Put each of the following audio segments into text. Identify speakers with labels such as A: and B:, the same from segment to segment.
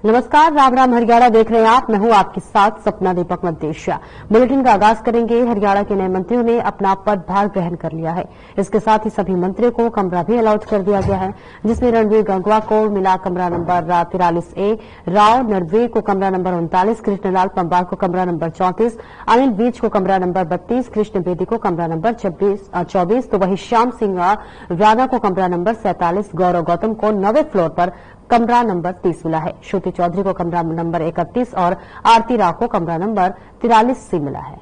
A: नमस्कार, राम राम हरियाणा देख रहे हैं आप। मैं हूं आपके साथ सपना दीपक मद्देशिया। बुलेटिन का आगाज करेंगे। हरियाणा के नए मंत्रियों ने अपना पदभार ग्रहण कर लिया है। इसके साथ ही सभी मंत्रियों को कमरा भी अलॉट कर दिया गया है, जिसमें रणवीर गंगवा को मिला कमरा नंबर 43A, राव नरवीर को कमरा नंबर 39, कृष्णलाल पंवार को कमरा नंबर 34, अनिल बीज को कमरा नंबर 32, कृष्ण बेदी को कमरा नंबर 24, तो वहीं श्याम सिंह राणा को कमरा नंबर 47, गौरव गौतम को 9वें फ्लोर पर कमरा नंबर 30 मिला है। श्रुति चौधरी को कमरा नंबर 31 और आरती राव को कमरा नंबर 43 से मिला है।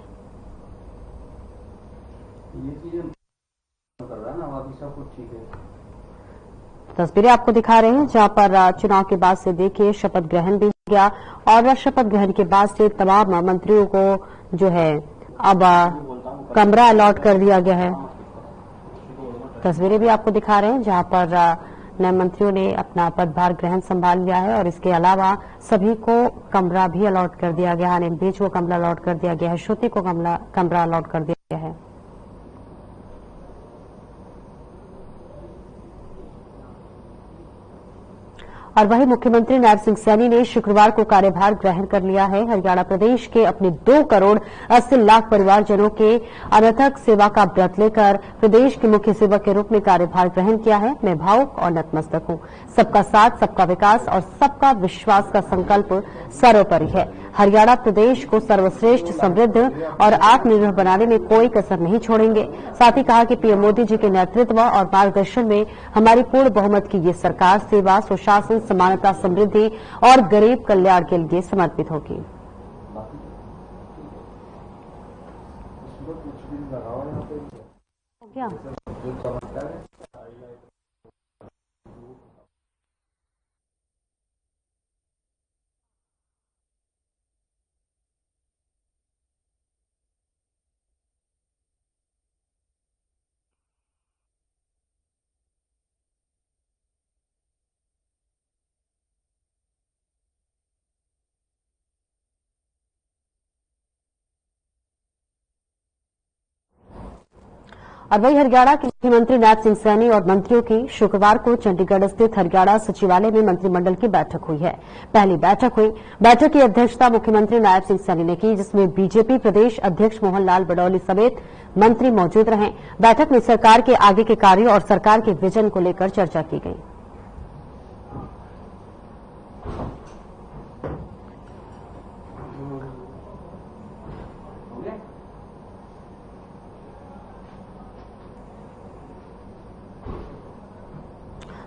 A: तस्वीरें आपको दिखा रहे हैं, जहां पर चुनाव के बाद से देखिए शपथ ग्रहण भी हो गया और शपथ ग्रहण के बाद से तमाम मंत्रियों को जो है अब कमरा अलॉट कर दिया गया है। तस्वीरें भी आपको दिखा रहे हैं, जहां पर नए मंत्रियों ने अपना पदभार ग्रहण संभाल लिया है और इसके अलावा सभी को कमरा भी अलॉट कर दिया गया है। अनिल बीज को कमरा अलॉट कर दिया गया है, श्रुति को कमरा अलॉट कर दिया गया है। और वहीं मुख्यमंत्री नायब सिंह सैनी ने शुक्रवार को कार्यभार ग्रहण कर लिया है। हरियाणा प्रदेश के अपने 2 करोड़ 80 लाख परिवारजनों के अनथक सेवा का व्रत लेकर प्रदेश के मुख्य सेवक के रूप में कार्यभार ग्रहण किया है। मैं भावुक और नतमस्तक हूं। सबका साथ, सबका विकास और सबका विश्वास का संकल्प सर्वोपरि है। हरियाणा प्रदेश को सर्वश्रेष्ठ, समृद्ध और आत्मनिर्भर बनाने में कोई कसर नहीं छोड़ेंगे। साथ ही कहा कि पीएम मोदी जी के नेतृत्व और मार्गदर्शन में हमारी पूर्ण बहुमत की ये सरकार सेवा, सुशासन, समानता, समृद्धि और गरीब कल्याण के लिए समर्पित होगी। और वही हरियाणा के मुख्यमंत्री नायब सिंह सैनी और मंत्रियों की शुक्रवार को चंडीगढ़ स्थित हरियाणा सचिवालय में मंत्रिमंडल की बैठक हुई है। पहली बैठक हुई। बैठक की अध्यक्षता मुख्यमंत्री नायब सिंह सैनी ने की, जिसमें बीजेपी प्रदेश अध्यक्ष मोहन लाल बडौली समेत मंत्री मौजूद रहे। बैठक में सरकार के आगे के कार्यों और सरकार के विजन को लेकर चर्चा की गई।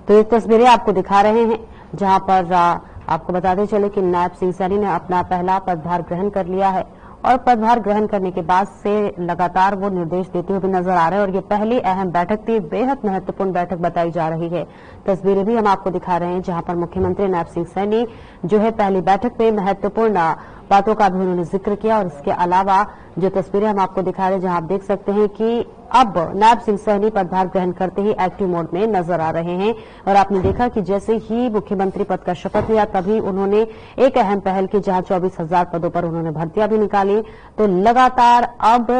A: तो ये तस्वीरें आपको दिखा रहे हैं, जहां पर आपको बताते चले कि नायब सिंह सैनी ने अपना पहला पदभार ग्रहण कर लिया है और पदभार ग्रहण करने के बाद से लगातार वो निर्देश देते हुए नजर आ रहे हैं और ये पहली अहम बैठक थी। बेहद महत्वपूर्ण बैठक बताई जा रही है। तस्वीरें भी हम आपको दिखा रहे हैं, जहां पर मुख्यमंत्री नायब सिंह सैनी जो है पहली बैठक में महत्वपूर्ण बातों का भी उन्होंने जिक्र किया। और इसके अलावा जो तस्वीरें हम आपको दिखा रहे हैं, जहां आप देख सकते हैं कि अब नायब सिंह सैनी पदभार ग्रहण करते ही एक्टिव मोड में नजर आ रहे हैं। और आपने देखा कि जैसे ही मुख्यमंत्री पद का शपथ लिया तभी उन्होंने एक अहम पहल की, जहां 24,000 पदों पर उन्होंने भर्तियां भी निकाली। तो लगातार अब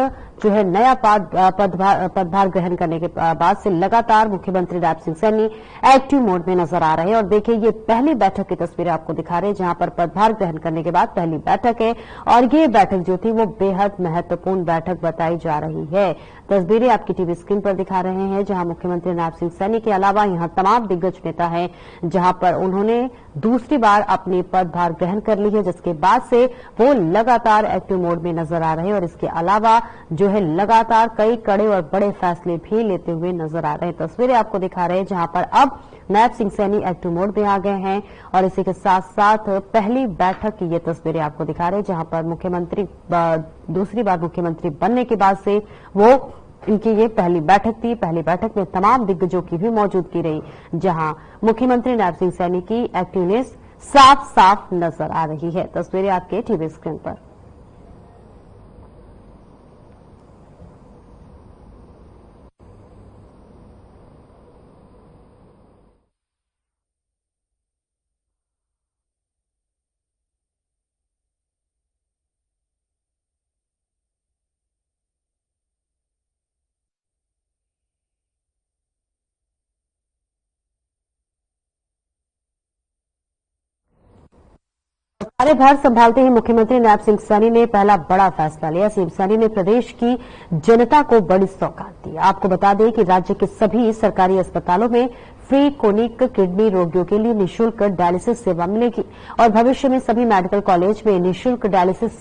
A: जो है नया पदभार ग्रहण करने के बाद से लगातार मुख्यमंत्री नायब सिंह सैनी एक्टिव मोड में नजर आ रहे हैं। और देखिए ये पहली बैठक की तस्वीरें आपको दिखा रहे हैं, जहां पर पदभार ग्रहण करने के बाद पहली बैठक है और ये बैठक जो थी वो बेहद महत्वपूर्ण बैठक बताई जा रही है। तस्वीरें आपकी टीवी स्क्रीन पर दिखा रहे हैं, जहां मुख्यमंत्री नायब सिंह सैनी के अलावा यहां तमाम दिग्गज नेता हैं, जहां पर उन्होंने दूसरी बार अपनी पदभार ग्रहण कर ली है, जिसके बाद से वो लगातार एक्टिव मोड में नजर आ रहे हैं। और इसके अलावा जो है लगातार कई कड़े और बड़े फैसले भी लेते हुए नजर आ रहे हैं। तस्वीरें आपको दिखा रहे हैं, जहां पर अब नायब सिंह सैनी एक्टिव मोड में आ गए हैं। और इसी के साथ साथ पहली बैठक की ये तस्वीरें आपको दिखा रहे हैं, जहां पर मुख्यमंत्री दूसरी बार मुख्यमंत्री बनने के बाद से वो इनकी ये पहली बैठक थी। पहली बैठक में तमाम दिग्गजों की भी मौजूदगी रही, जहां मुख्यमंत्री नायब सिंह सैनी की एक्टिवनेस साफ साफ नजर आ रही है। तस्वीरें आपके टीवी स्क्रीन पर। कार्यभार संभालते ही मुख्यमंत्री नायब सिंह सैनी ने पहला बड़ा फैसला लिया। सीएम सैनी ने प्रदेश की जनता को बड़ी सौगात दी। आपको बता दें कि राज्य के सभी सरकारी अस्पतालों में फ्री कोनिक किडनी रोगियों के लिए निःशुल्क डायलिसिस सेवा मिलेगी और भविष्य में सभी मेडिकल कॉलेज में निःशुल्क डायलिसिस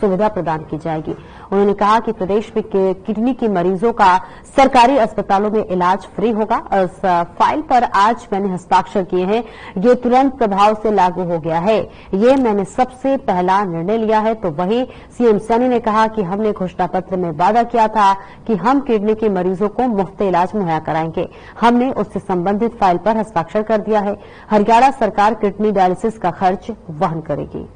A: सुविधा प्रदान की जाएगी। उन्होंने कहा कि प्रदेश में किडनी के मरीजों का सरकारी अस्पतालों में इलाज फ्री होगा और इस फाइल पर आज मैंने हस्ताक्षर किए हैं। ये तुरंत प्रभाव से लागू हो गया है। ये मैंने सबसे पहला निर्णय लिया है। तो वहीं सीएम सैनी ने कहा कि हमने घोषणा पत्र में वादा किया था कि हम किडनी के मरीजों को मुफ्त इलाज मुहैया कराएंगे। हमने उससे संबंधित फाइल पर हस्ताक्षर कर दिया है। हरियाणा सरकार किडनी डायलिसिस का खर्च वहन करेगी।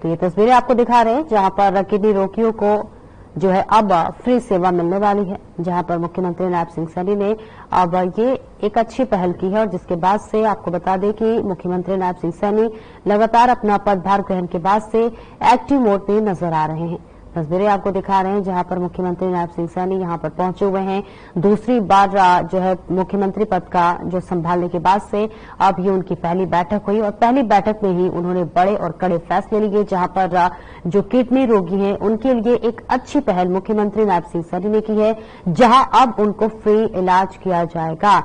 A: तो ये तस्वीरें आपको दिखा रहे हैं जहां पर किडनी रोगियों को जो है अब फ्री सेवा मिलने वाली है, जहां पर मुख्यमंत्री नायब सिंह सैनी ने अब ये एक अच्छी पहल की है। और जिसके बाद से आपको बता दें कि मुख्यमंत्री नायब सिंह सैनी लगातार अपना पदभार ग्रहण के बाद से एक्टिव मोड में नजर आ रहे हैं। तस्वीरें आपको दिखा रहे हैं जहां पर मुख्यमंत्री नायब सिंह सैनी यहां पर पहुंचे हुए हैं। दूसरी बार जो है मुख्यमंत्री पद का जो संभालने के बाद से अब ये उनकी पहली बैठक हुई और पहली बैठक में ही उन्होंने बड़े और कड़े फैसले लिए, जहां पर जो किडनी रोगी हैं उनके लिए एक अच्छी पहल मुख्यमंत्री नायब सिंह सैनी ने की है, जहां अब उनको फ्री इलाज किया जाएगा।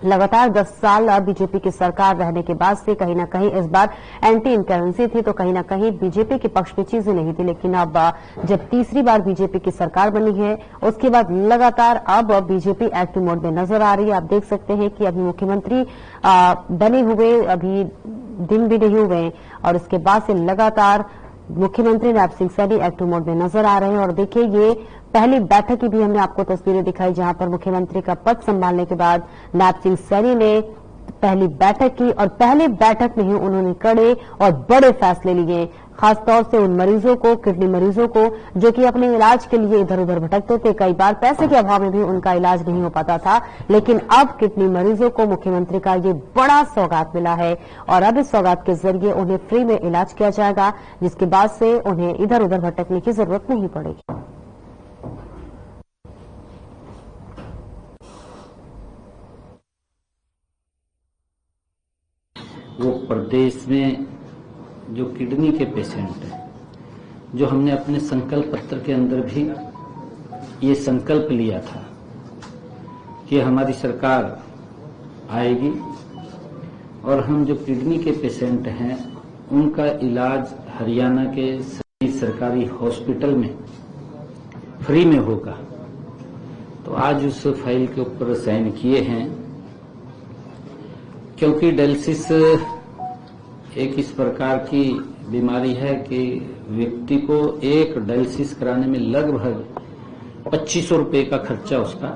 A: लगातार 10 साल बीजेपी की सरकार रहने के बाद से कहीं न कहीं इस बार एंटी इनकरेंसी थी, तो कहीं न कहीं बीजेपी के पक्ष में चीजें नहीं थी। लेकिन अब जब तीसरी बार बीजेपी की सरकार बनी है उसके बाद लगातार अब बीजेपी एक्टिव मोड में नजर आ रही है। आप देख सकते हैं कि अभी मुख्यमंत्री बने हुए अभी दिन भी नहीं हुए और उसके बाद से लगातार मुख्यमंत्री नायब सिंह सैनी एक्टिव मोड में नजर आ रहे हैं। और देखिए ये पहली बैठक की भी हमने आपको तस्वीरें दिखाई जहां पर मुख्यमंत्री का पद संभालने के बाद नायब सिंह सैनी ने पहली बैठक की और पहली बैठक में ही उन्होंने कड़े और बड़े फैसले लिए, खासतौर से उन मरीजों को, किडनी मरीजों को जो कि अपने इलाज के लिए इधर उधर भटकते थे। कई बार पैसे के अभाव में भी उनका इलाज नहीं हो पाता था, लेकिन अब किडनी मरीजों को मुख्यमंत्री का ये बड़ा सौगात मिला है और अब इस सौगात के जरिए उन्हें फ्री में इलाज किया जाएगा, जिसके बाद से उन्हें इधर उधर भटकने की जरूरत नहीं पड़ेगी।
B: वो प्रदेश में जो किडनी के पेशेंट हैं, जो हमने अपने संकल्प पत्र के अंदर भी ये संकल्प लिया था कि हमारी सरकार आएगी और हम जो किडनी के पेशेंट हैं उनका इलाज हरियाणा के सभी सरकारी हॉस्पिटल में फ्री में होगा। तो आज उस फाइल के ऊपर साइन किए हैं, क्योंकि डायलिसिस एक इस प्रकार की बीमारी है कि व्यक्ति को एक डायलिसिस कराने में लगभग 2500 रुपए का खर्चा उसका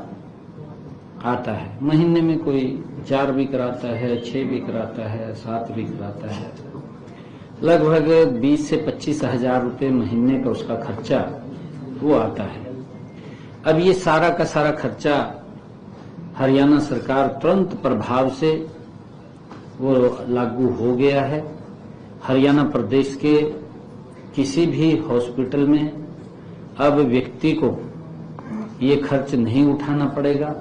B: आता है। महीने में कोई 4 भी कराता है, 6 भी कराता है, 7 भी कराता है। लगभग 20 से 25 हजार रुपए महीने का उसका खर्चा वो आता है। अब ये सारा का सारा खर्चा हरियाणा सरकार तुरंत प्रभाव से वो लागू हो गया है। हरियाणा प्रदेश के किसी भी हॉस्पिटल में अब व्यक्ति को ये खर्च नहीं उठाना पड़ेगा।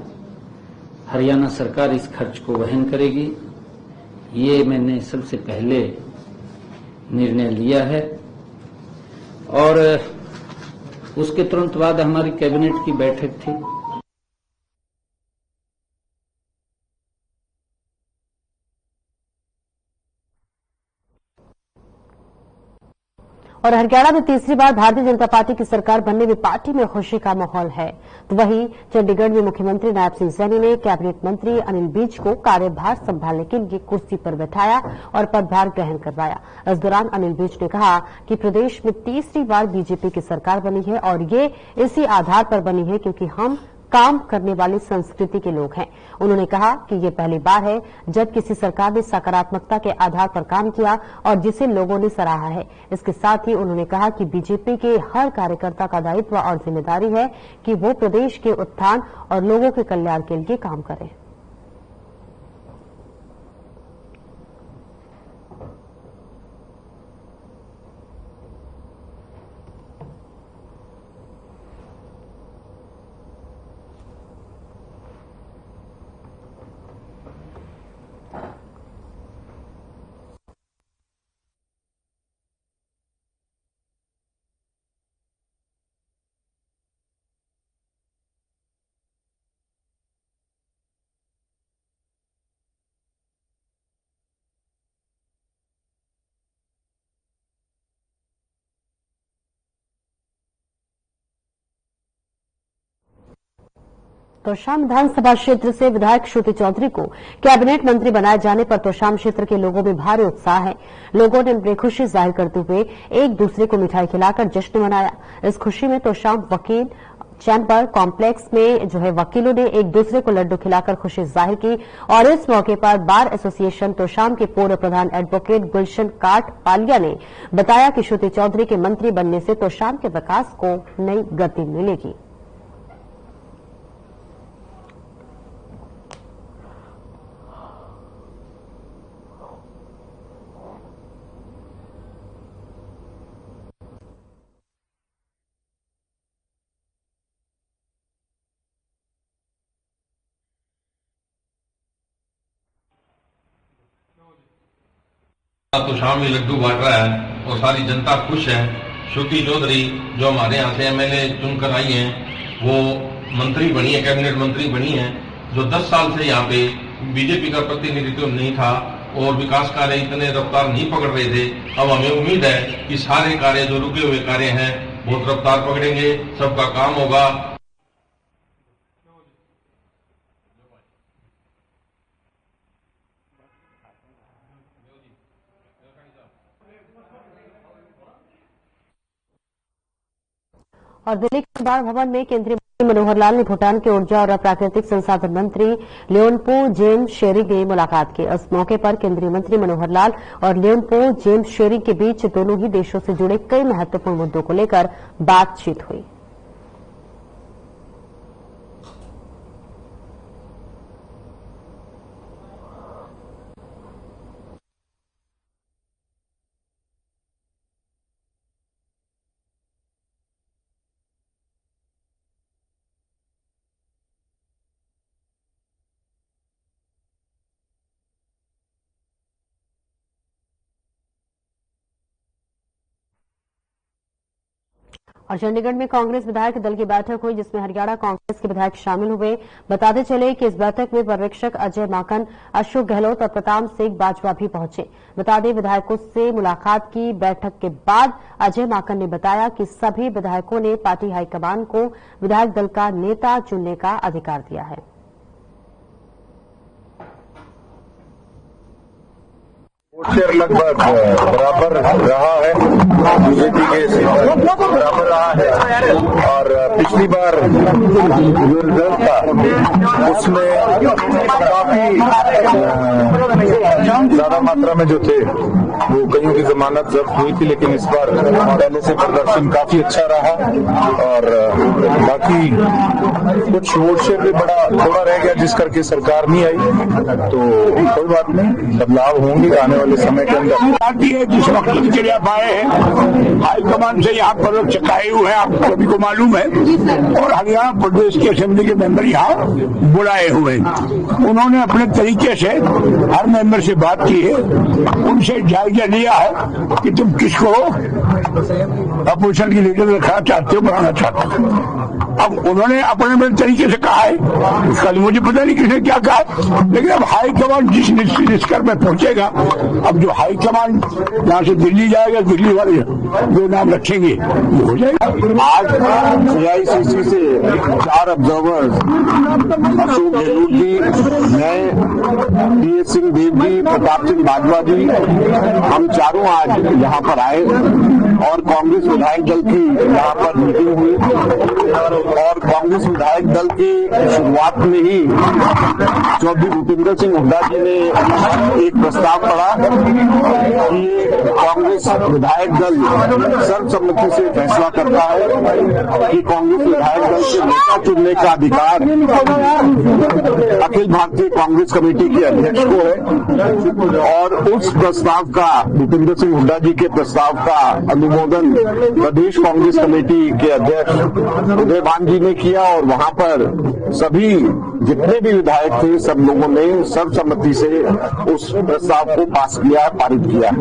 B: हरियाणा सरकार इस खर्च को वहन करेगी। ये मैंने सबसे पहले निर्णय लिया है और उसके तुरंत बाद हमारी कैबिनेट की बैठक थी।
A: और हरियाणा में तीसरी बार भारतीय जनता पार्टी की सरकार बनने में पार्टी में खुशी का माहौल है। तो वहीं चंडीगढ़ में मुख्यमंत्री नायब सिंह सैनी ने कैबिनेट मंत्री अनिल विज को कार्यभार संभालने के लिए कुर्सी पर बैठाया और पदभार ग्रहण करवाया। इस दौरान अनिल विज ने कहा कि प्रदेश में तीसरी बार बीजेपी की सरकार बनी है और ये इसी आधार पर बनी है क्योंकि हम काम करने वाली संस्कृति के लोग हैं। उन्होंने कहा कि ये पहली बार है जब किसी सरकार ने सकारात्मकता के आधार पर काम किया और जिसे लोगों ने सराहा है। इसके साथ ही उन्होंने कहा कि बीजेपी के हर कार्यकर्ता का दायित्व और जिम्मेदारी है कि वो प्रदेश के उत्थान और लोगों के कल्याण के लिए काम करें। तोशाम विधानसभा क्षेत्र से विधायक श्रुति चौधरी को कैबिनेट मंत्री बनाए जाने पर तोशाम क्षेत्र के लोगों में भारी उत्साह है। लोगों ने अपनी खुशी जाहिर करते हुए एक दूसरे को मिठाई खिलाकर जश्न मनाया। इस खुशी में तोशाम वकील चैम्बर कॉम्प्लेक्स में वकीलों ने एक दूसरे को लड्डू खिलाकर खुशी जाहिर की और इस मौके पर बार एसोसिएशन तोशाम के पूर्व प्रधान एडवोकेट गुलशन काट पालिया ने बताया कि श्रुति चौधरी के मंत्री बनने से तोशाम के विकास को नई गति मिलेगी।
C: तोशाम में लड्डू बांट रहा है और सारी जनता खुश है। श्रुति चौधरी जो हमारे यहाँ से एमएलए चुनकर आई हैं, वो मंत्री बनी है, कैबिनेट मंत्री बनी है, जो 10 साल से यहाँ पे बीजेपी का प्रतिनिधित्व नहीं था और विकास कार्य इतने रफ्तार नहीं पकड़ रहे थे। अब हमें उम्मीद है कि सारे कार्य जो रुके हुए कार्य हैं बहुत रफ्तार पकड़ेंगे, सबका काम होगा।
A: और दिल्ली के बार भवन में केंद्रीय मंत्री मनोहर लाल ने भूटान के ऊर्जा और प्राकृतिक संसाधन मंत्री लियोनपो जेम शेरिंग ने मुलाकात की। इस मौके पर केंद्रीय मंत्री मनोहर लाल और लियोनपो जेम शेरिंग के बीच दोनों ही देशों से जुड़े कई महत्वपूर्ण मुद्दों को लेकर बातचीत हुई। और चंडीगढ़ में कांग्रेस विधायक दल की बैठक हुई, जिसमें हरियाणा कांग्रेस के विधायक शामिल हुए। बताते चले कि इस बैठक में पर्यवेक्षक अजय माकन, अशोक गहलोत और प्रताप सिंह बाजवा भी पहुंचे। बता दें, विधायकों से मुलाकात की बैठक के बाद अजय माकन ने बताया कि सभी विधायकों ने पार्टी हाईकमान को विधायक दल का नेता चुनने का अधिकार दिया है।
D: शेयर लगभग बराबर रहा है, बीजेपी के बराबर रहा है और पिछली बार जो रिजल्ट था उसमें काफी ज्यादा मात्रा में जो थे वो कईयों की जमानत जब्त हुई थी, लेकिन इस बार पहले से प्रदर्शन काफी अच्छा रहा और बाकी कुछ वोट शेयर भी थोड़ा रह गया जिस करके सरकार नहीं आई, तो कोई बात नहीं, बदलाव होंगे आने वाले समय के अंदर।
E: पार्टी है जिस मकसद के लिए आप आए हैं, हाईकमान से यहाँ पर चकाए हुए हैं, आपको सभी को मालूम है, और हरियाणा प्रदेश की असेंबली के मेंबर यहाँ बुलाए हुए हैं। उन्होंने अपने तरीके से हर मेंबर से बात की है, उनसे जायजा लिया है कि तुम किसको अपोजिशन की लीडर रखना चाहते हो, बनाना चाहते हो। अब उन्होंने अपने तरीके से कहा है, उसका मुझे पता नहीं किसने क्या कहा, लेकिन अब हाईकमान जिस निष्कर्ष में पहुंचेगा, अब जो हाईकमान यहाँ से दिल्ली जाएगा, दिल्ली वाले जो नाम रखेंगे वो हो जाएगा।
D: आज CICC से 4 ऑब्जर्वर्स, अशोक गहलोत जी, मैं, TS सिंह देव जी, प्रताप सिंह बाजवा जी, हम चारों आज यहाँ पर आए और कांग्रेस विधायक दल की यहाँ पर मीटिंग हुई और कांग्रेस विधायक दल की शुरुआत में ही चौधरी भूपेंद्र सिंह हुड्डा जी ने एक प्रस्ताव पढ़ा कि कांग्रेस विधायक दल सर्वसम्मति से फैसला करता है कि कांग्रेस विधायक दल के नेता चुनने का अधिकार अखिल भारतीय कांग्रेस कमेटी के अध्यक्ष को है, और उस प्रस्ताव का, भूपेंद्र सिंह हुड्डा जी के प्रस्ताव का अनुमोदन प्रदेश कांग्रेस कमेटी के अध्यक्ष उदयभान जी ने किया और वहां पर सभी जितने भी विधायक थे सब लोगों ने सर्वसम्मति से उस प्रस्ताव को पास किया, पारित किया।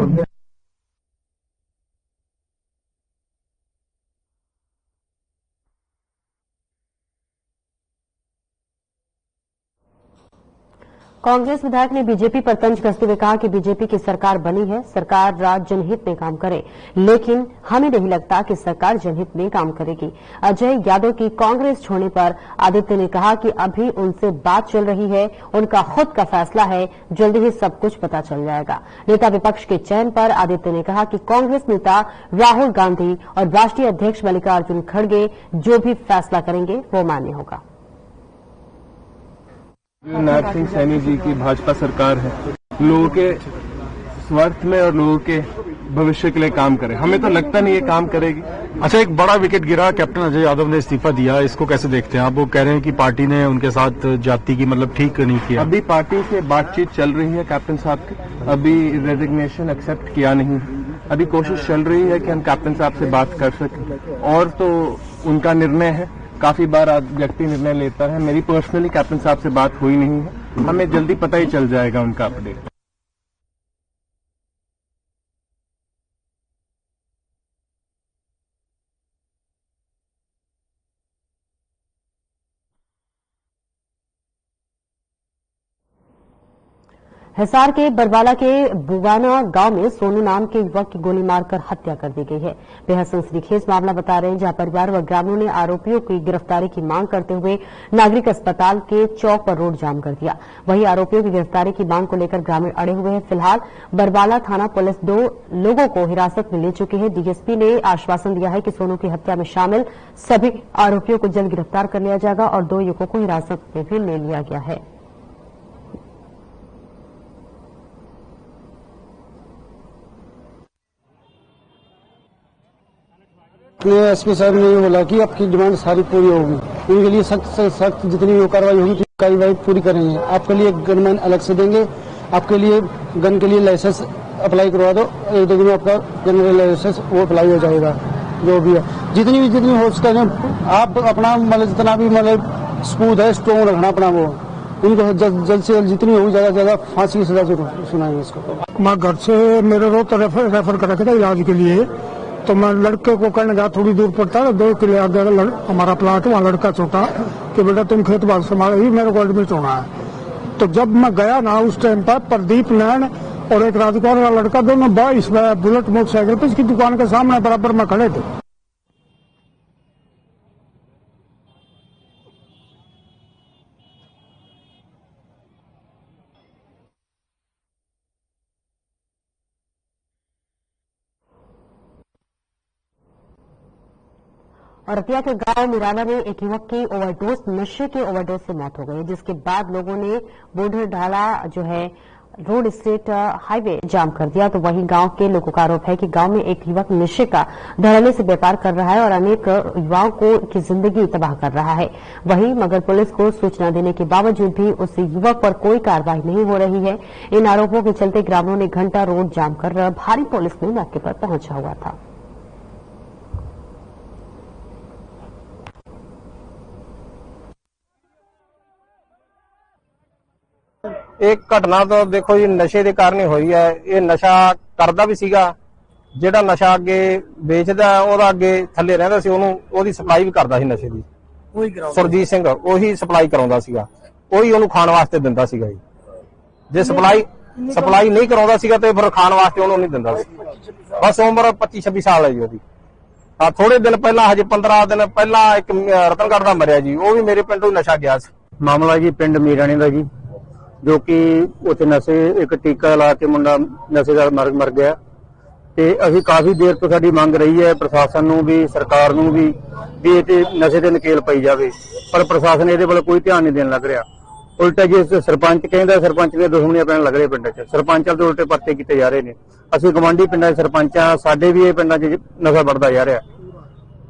A: कांग्रेस विधायक ने बीजेपी पर तंज कसते हुए कहा कि बीजेपी की सरकार बनी है, सरकार जनहित में काम करे, लेकिन हमें नहीं लगता कि सरकार जनहित में काम करेगी। अजय यादव की कांग्रेस छोड़ने पर आदित्य ने कहा कि अभी उनसे बात चल रही है, उनका खुद का फैसला है, जल्दी ही सब कुछ पता चल जाएगा। नेता विपक्ष के चयन पर आदित्य ने कहा कि कांग्रेस नेता राहुल गांधी और राष्ट्रीय अध्यक्ष मल्लिकार्जुन खड़गे जो भी फैसला करेंगे वो मान्य होगा।
F: नायब सिंह सैनी जी की भाजपा सरकार है, लोगों के स्वार्थ में और लोगों के भविष्य के लिए काम करे। हमें तो लगता नहीं ये काम करेगी।
G: अच्छा, एक बड़ा विकेट गिरा, कैप्टन अजय यादव ने इस्तीफा दिया, इसको कैसे देखते हैं आप? वो कह रहे हैं कि पार्टी ने उनके साथ जाति की मतलब ठीक नहीं किया।
F: अभी पार्टी से बातचीत चल रही है कैप्टन साहब की, अभी रेजिग्नेशन एक्सेप्ट किया नहीं। अभी कोशिश चल रही है कि हम कैप्टन साहब से बात कर सकें, और तो उनका निर्णय है। काफी बार व्यक्ति निर्णय लेता है, मेरी पर्सनली कैप्टन साहब से बात हुई नहीं है। हमें जल्दी पता ही चल जाएगा उनका अपडेट।
A: हिसार के बरवाला के बुगाना गांव में सोनू नाम के युवक की गोली मारकर हत्या कर दी गई है। बेहद सनसनीखेज मामला बता रहे हैं, जहां परिवार व ग्रामीणों ने आरोपियों की गिरफ्तारी की मांग करते हुए नागरिक अस्पताल के चौक पर रोड जाम कर दिया। वहीं आरोपियों की गिरफ्तारी की मांग को लेकर ग्रामीण अड़े हुए हैं। फिलहाल बरवाला थाना पुलिस 2 लोगों को हिरासत में ले चुकी है। डीएसपी ने आश्वासन दिया है कि सोनू की हत्या में शामिल सभी आरोपियों को जल्द गिरफ्तार कर लिया जाएगा और 2 युवकों को हिरासत में भी ले लिया गया है।
H: एसपी साहब ने ये बोला कि आपकी डिमांड सारी पूरी होगी, उनके लिए सख्त से सख्त जितनी भी कार्रवाई होगी कार्रवाई पूरी करेंगे। आपके लिए गनमैन अलग से देंगे, आपके लिए गन के लिए लाइसेंस अप्लाई करवा दो, 1-2 दिन में आपका गन लाइसेंस वो अप्लाई हो जाएगा। जो भी है जितनी हो सके आप अपना मतलब जितना भी मतलब सबूत है स्ट्रॉन्ग रखना अपना, वो उनको जल्द से जल्द जितनी होगी ज्यादा फांसी की सजा जरूर सुनाएंगे इसको।
E: मैं घर से मेरे रोज रेफर कर रखा था इलाज के लिए, तो मैं लड़के को कहने गया, थोड़ी दूर पड़ता है 2 किले आगे हमारा प्लाट, वहाँ लड़का छोटा कि बेटा तुम खेत बाग संभाले ही, मेरे को एडमिट होना है। तो जब मैं गया ना उस टाइम पर प्रदीप नैन और एक राजकुमार का लड़का, दोनों 22 बुलेट मोटरसाइकिल पे इसकी दुकान के सामने बराबर में खड़े थे।
A: और रतिया के गांव मुराना में एक युवक की ओवरडोज नशे के ओवरडोज से मौत हो गई, जिसके बाद लोगों ने बूढ़े ढाला जो है रोड स्टेट हाईवे जाम कर दिया। तो वहीं गांव के लोगों का आरोप है कि गांव में एक युवक नशे का धड़ल्ले से व्यापार कर रहा है और अनेक युवाओं को की जिंदगी तबाह कर रहा है। वहीं मगर पुलिस को सूचना देने के बावजूद भी उस युवक पर कोई कार्रवाई नहीं हो रही है। इन आरोपों के चलते ग्रामीणों ने घंटा रोड जाम कर भारी पुलिस में मौके पर पहुंचा हुआ था।
I: एक घटना तो देखो जी नशे के कारण ही हुई है। ये नशा करदा भी सीगा, जेड़ा नशा अगे बेचदा ओदा अगे थल्ले रहंदा सी, ओदी सप्लाई भी करदा सी नशे दी। सुरजीत सिंह ओही सप्लाई कराउंदा सीगा, ओही ओनू खाण वास्ते दिंदा सीगा जी। जे सप्लाई नहीं कराउंदा सीगा ते फिर खाण वास्ते ओनू नहीं दिंदा सी। बस उम्र 25-26 साल है जी ओदी। थोड़े दिन पहला हजे 15 दिन पहला एक रतनगढ़ दा मरिया जी, वो भी मेरे पिंडों नशा गया सी।
J: मामला जी पिंड मीराणी दा जी, जो कि उत्थे नशे एक टीका ला के मुंडा नशे का मर गया। ते अभी काफी देर तो साडी मंग रही है प्रशासन नूं भी सरकार नूं भी ये नशे ते नकेल पई जावे, पर प्रशासन इहदे वल कोई ध्यान नहीं देन लग रहा। उल्टा जी सरपंच कहंदा सरपंच दी दुश्मनियां पैण लग रही पिंड च, सरपंचां ते उल्टे परते कीते जा रहे ने। असीं गवांढी पिंडां दे सरपंच आ, साडे भी ये पिंडां च नशा बढ़दा जा रहा।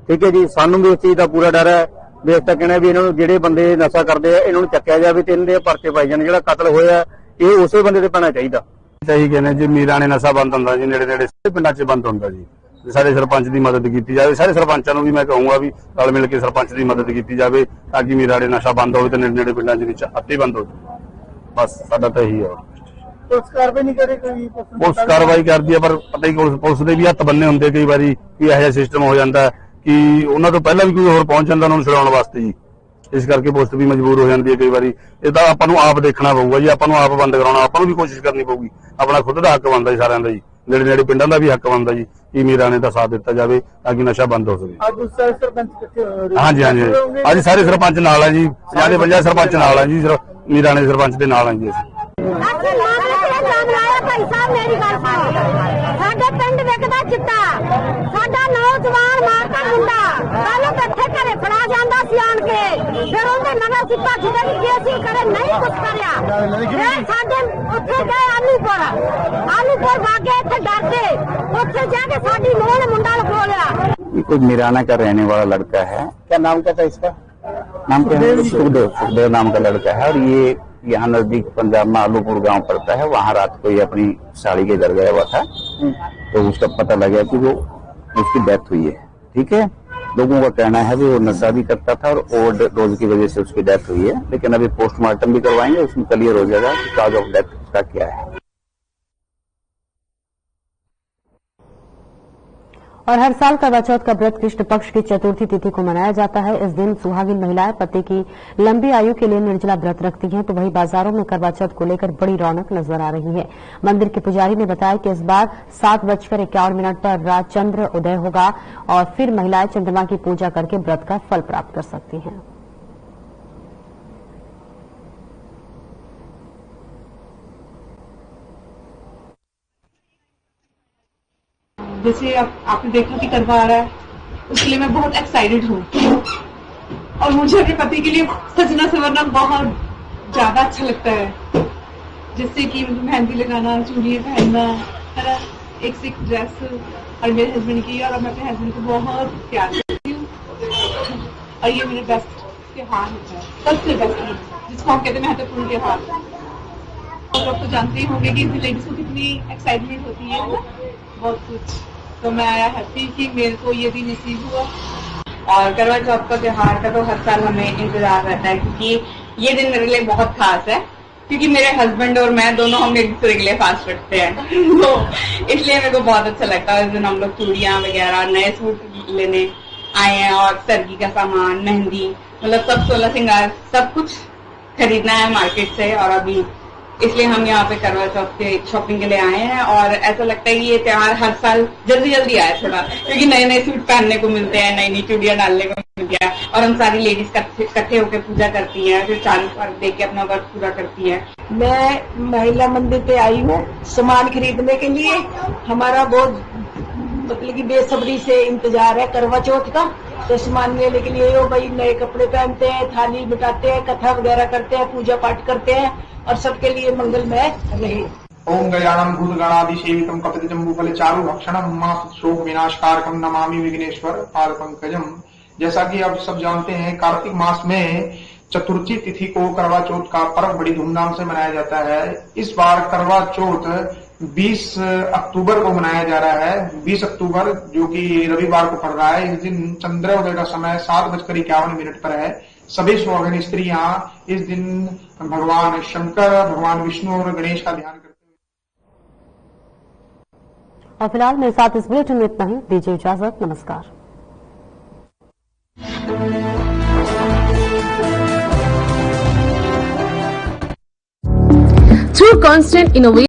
J: ठीक है जी, सानूं भी इस चीज़ का पूरा डर है। देश तक कहना भी इन्होंने ਜਿਹੜੇ ਬੰਦੇ ਨਸ਼ਾ ਕਰਦੇ ਆ ਇਹਨਾਂ ਨੂੰ ਚੱਕਿਆ ਜਾਵੇ ਤੇ ਇਹਨਾਂ ਦੇ ਪਰਚੇ ਪਾਈ ਜਾਣ। ਜਿਹੜਾ ਕਤਲ ਹੋਇਆ ਇਹ ਉਸੇ ਬੰਦੇ ਤੇ ਪੈਣਾ ਚਾਹੀਦਾ।
G: ਸਹੀ ਕਹਿੰਦੇ ਜੀ, ਮੀਰਾਣੇ ਨਸ਼ਾ ਬੰਦ ਹੁੰਦਾ ਜੀ, ਨੇੜੇ ਨੇੜੇ ਪਿੰਡਾਂ 'ਚ ਬੰਦ ਹੁੰਦਾ ਜੀ। ਸਾਰੇ ਸਰਪੰਚ ਦੀ ਮਦਦ ਕੀਤੀ ਜਾਵੇ, ਸਾਰੇ ਸਰਪੰਚਾਂ ਨੂੰ ਵੀ ਮੈਂ ਕਹੂੰਗਾ ਵੀ ਰਲ ਮਿਲ ਕੇ ਸਰਪੰਚ ਦੀ ਮਦਦ ਕੀਤੀ ਜਾਵੇ ਤਾਂ ਕਿ ਮੀਰਾਣੇ ਨਸ਼ਾ ਬੰਦ ਹੋਵੇ ਤੇ ਨੇੜੇ ਨੇੜੇ ਪਿੰਡਾਂ 'ਚ ਵਿੱਚ ਅੱਤੇ ਬੰਦ ਹੋ ਜਾਵੇ। ਬਸ ਸਾਡਾ ਤਾਂ ਇਹੀ ਹੈ।
H: ਪੁਲਿਸ ਕਾਰਵਾਈ ਨਹੀਂ ਕਰੇ ਕੋਈ?
G: ਪੁਲਿਸ ਕਾਰਵਾਈ ਕਰਦੀ ਹੈ, ਪਰ ਪਤਾ ਹੀ ਪੁਲਿਸ ਦੇ ਵੀ ਹੱਥ ਬੰਨੇ ਹੁੰਦੇ ਕਈ ਵਾਰੀ, ਵੀ ਇਹੋ ਜਿਹਾ ਸਿਸਟਮ ਹੋ ਜਾਂਦਾ ਕਿ ਉਹਨਾਂ ਤੋਂ ਪਹਿਲਾਂ ਵੀ ਕੋਈ ਹੋਰ ਪਹੁੰਚ ਜਾਂਦਾ ਉਹਨਾਂ ਨੂੰ ਛੁਡਾਉਣ ਵਾਸਤੇ ਜੀ। ਇਸ ਕਰਕੇ ਪੋਸਟ ਵੀ ਮਜਬੂਰ ਹੋ ਜਾਂਦੀ ਹੈ ਕਈ ਵਾਰੀ। ਇਹ ਤਾਂ ਆਪਾਂ ਨੂੰ ਆਪ ਦੇਖਣਾ ਪਊਗਾ ਜੀ, ਆਪਾਂ ਨੂੰ ਆਪ ਬੰਦ ਕਰਾਉਣਾ, ਆਪਾਂ ਨੂੰ ਵੀ ਕੋਸ਼ਿਸ਼ ਕਰਨੀ ਪਊਗੀ। ਆਪਣਾ ਖੁਦ ਦਾ ਹੱਕ ਬਣਦਾ ਜੀ ਸਾਰਿਆਂ ਦਾ ਜੀ, ਨੇੜੇ ਨੇੜੇ ਪਿੰਡਾਂ ਦਾ ਵੀ ਹੱਕ ਬਣਦਾ ਜੀ ਕਿ ਮੀਰਾਣੇ ਦਾ ਸਾਥ ਦਿੱਤਾ ਜਾਵੇ ਤਾਂ ਕਿ ਨਸ਼ਾ ਬੰਦ ਹੋ ਸਕੇ।
H: आज सारे सरपंच इकट्ठे हो रहे हैं।
G: ਹਾਂਜੀ ਹਾਂਜੀ, ਅੱਜ ਸਾਰੇ ਸਰਪੰਚ ਨਾਲ ਆ ਜੀ, 50 ਸਰਪੰਚ ਨਾਲ ਆ ਜੀ, ਮੀਰਾਣੇ ਦੇ ਸਰਪੰਚ ਦੇ ਨਾਲ ਆ ਜੀ ਅਸੀਂ।
K: ਭਾਈ ਸਾਹਿਬ ਮੇਰੀ ਗੱਲ ਸੁਣੋ, ਸਾਡੇ ਪਿੰਡ ਵਿਕਦਾ ਚਿੱਟਾ, ਸਾਡਾ ਨੌਜਵਾਨ ਮਾਰਦਾ ਮੁੰਡਾ ਪਹਿਲਾਂ ਤਾਂ ਇੱਥੇ ਘਰੇ ਫੜਾ ਜਾਂਦਾ ਸੀ ਆਣ ਕੇ, ਫਿਰ ਉਹਦੇ ਨਵੇਂ ਅਸੀਂ ਭੱਜਦੇ ਵੀ ਜੇ ਅਸੀਂ ਕਰੇ ਨਹੀਂ ਕੁਛ ਕਰਿਆ। ਫਿਰ ਸਾਡੇ ਉੱਥੇ ਗਏ ਆਲੂਪੁਰ ਵਾਗੇ, ਇੱਥੇ डरते, ਉੱਥੇ ਜਾ के साड़ी नूंह ने मुंडा लखो लिया।
J: कोई मीराना का रहने वाला लड़का है। क्या नाम क्या था इसका? नाम क्या है? सुखदेव नाम का लड़का है और ये यहाँ नजदीक पंजाब में आलूपुर गांव पड़ता है। वहाँ रात को ये अपनी साड़ी के घर गया हुआ था, तो उसका पता लगा कि वो उसकी डेथ हुई है। ठीक है, लोगों का कहना है कि वो नशा भी करता था और ओवरडोज की वजह से उसकी डेथ हुई है, लेकिन अभी पोस्टमार्टम भी करवाएंगे, उसमें क्लियर हो जाएगा कि काज ऑफ डेथ उसका क्या है।
A: और हर साल करवा चौथ का व्रत कृष्ण पक्ष की चतुर्थी तिथि को मनाया जाता है। इस दिन सुहागिन महिलाएं पति की लंबी आयु के लिए निर्जला व्रत रखती हैं, तो वहीं बाजारों में करवा चौथ को लेकर बड़ी रौनक नजर आ रही है। मंदिर के पुजारी ने बताया कि इस बार 7:51 पर रात चंद्र उदय होगा और फिर महिलाएं चंद्रमा की पूजा करके व्रत का फल प्राप्त कर सकती हैं।
L: जैसे आपने देखा कि करवा आ रहा है, उसके लिए मैं बहुत एक्साइटेड हूँ और मुझे अपने पति के लिए सजना संवरना बहुत ज्यादा अच्छा लगता है। जैसे कि मेहंदी लगाना, चूड़ियाँ पहनना, है ना, एक से एक ड्रेस, और मेरे हस्बैंड की, और मैं अपने हस्बैंड को बहुत प्यार करती हूँ और ये मेरे बेस्ट त्योहार होता है, सबसे बेस्ट जिसको हम कहते हैं महत्वपूर्ण त्योहार। और आप तो जानते ही होंगे कि लेडीज को कितनी एक्साइटमेंट होती है ना, बहुत कुछ। तो मैं आया हैप्पी कि मेरे को ये भी नसीब हुआ।
M: और करवा चौथ का त्योहार का तो हर साल हमें इंतजार रहता है, क्योंकि ये दिन मेरे लिए बहुत खास है, क्योंकि मेरे हस्बैंड और मैं दोनों हम एक दूसरे के लिए फास्ट रखते हैं तो इसलिए मेरे को बहुत अच्छा लगता है। इस दिन हम लोग चूड़ियां वगैरह, नए सूट लेने आए हैं और सरगी का सामान, मेहंदी, मतलब सब 16 श्रृंगार सब कुछ खरीदना है मार्केट से, और अभी इसलिए हम यहाँ पे करवा चौथ के शॉपिंग के लिए आए हैं। और ऐसा लगता है कि ये त्योहार हर साल जल्दी जल्दी आए थोड़ा, क्योंकि नए नए सूट पहनने को मिलते हैं, नई नई चूड़ियां डालने को मिलती है, और हम सारी लेडीज इकट्ठे होकर पूजा करती हैं, फिर 40 बार देख के अपना व्रत पूरा करती है।
L: मैं महिला मंदिर पे आई हूँ सामान खरीदने के लिए। हमारा बहुत मतलब कि बेसब्री से इंतजार है करवा चौथ का, तो सामान लेने के लिए हो भाई, नए कपड़े पहनते हैं, थाली बिठाते हैं, कथा वगैरह करते हैं, पूजा पाठ करते हैं, और सबके लिए मंगलमय रहे।
N: ओम गजानन भूतगणादिसेवितं कपितजम्बूफले चारु भक्षणं मास शोक विनाशकारकं नमामि विघ्नेश्वर पाद पंकजम। जैसा कि आप सब जानते हैं, कार्तिक मास में चतुर्थी तिथि को करवा चौथ का पर्व बड़ी धूमधाम से मनाया जाता है। इस बार करवा चौथ 20 अक्टूबर को मनाया जा रहा है। 20 अक्टूबर जो कि रविवार को पड़ रहा है। इस दिन चंद्रोदय का समय 7:51 पर है। सभी सुहागिन स्त्रियां इस दिन भगवान शंकर, भगवान विष्णु और गणेश का ध्यान करते हैं।
A: और फिलहाल मेरे साथ इस बुलेटिन में इतना ही। दीजिए इजाजत, नमस्कार।
O: Through constant innovation